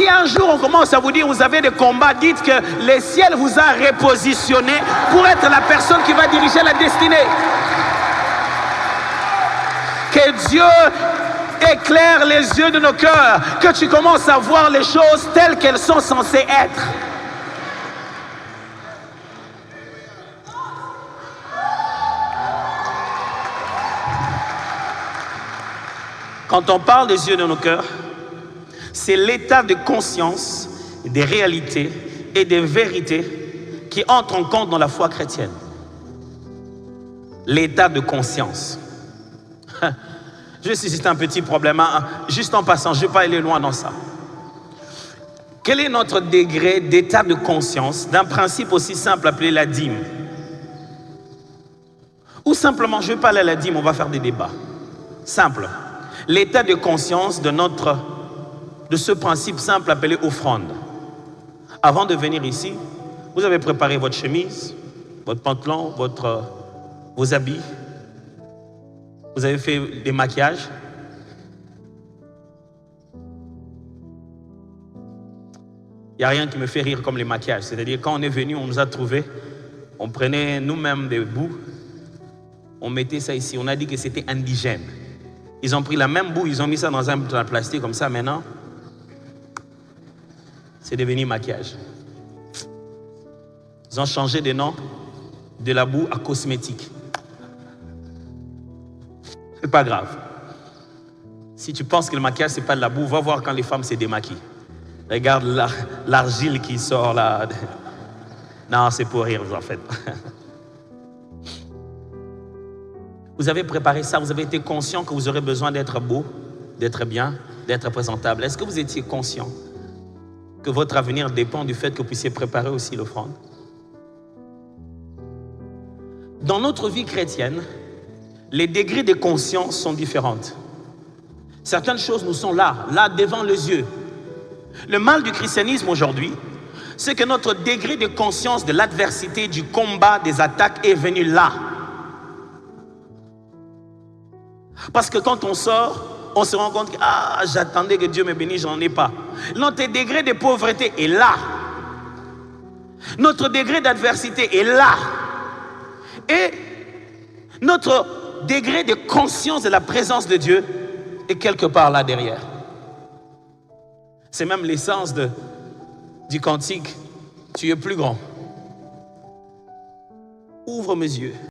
si un jour on commence à vous dire vous avez des combats, dites que le ciel vous a repositionné pour être la personne qui va diriger la destinée. Que Dieu éclaire les yeux de nos cœurs, que tu commences à voir les choses telles qu'elles sont censées être. Quand on parle des yeux de nos cœurs, c'est l'état de conscience des réalités et des vérités qui entrent en compte dans la foi chrétienne. L'état de conscience. Juste ici, c'est un petit problème. Juste en passant, je ne vais pas aller loin dans ça. Quel est notre degré d'état de conscience d'un principe aussi simple appelé la dîme? Ou simplement, je ne vais pas aller à la dîme, on va faire des débats. Simple. L'état de conscience de ce principe simple appelé offrande. Avant de venir ici, vous avez préparé votre chemise, votre pantalon, vos habits. Vous avez fait des maquillages. Il n'y a rien qui me fait rire comme les maquillages. C'est-à-dire, quand on est venu, on nous a trouvés, on prenait nous-mêmes des bouts, on mettait ça ici, on a dit que c'était indigène. Ils ont pris la même boue, ils ont mis ça dans un plastique comme ça. Maintenant, c'est devenu maquillage. Ils ont changé de nom de la boue à cosmétique. C'est pas grave. Si tu penses que le maquillage, c'est pas de la boue, va voir quand les femmes se démaquillent. Regarde l'argile qui sort là. Non, c'est pour rire, vous en faites. Vous avez préparé ça, vous avez été conscient que vous aurez besoin d'être beau, d'être bien, d'être présentable. Est-ce que vous étiez conscient que votre avenir dépend du fait que vous puissiez préparer aussi l'offrande? Dans notre vie chrétienne, les degrés de conscience sont différentes. Certaines choses nous sont là devant les yeux. Le mal du christianisme aujourd'hui, c'est que notre degré de conscience de l'adversité, du combat, des attaques est venu là. Parce que quand on sort, on se rend compte que j'attendais que Dieu me bénisse, j'en ai pas. Notre degré de pauvreté est là. Notre degré d'adversité est là. Et notre degré de conscience de la présence de Dieu est quelque part là derrière. C'est même l'essence du cantique. Tu es plus grand. Ouvre mes yeux.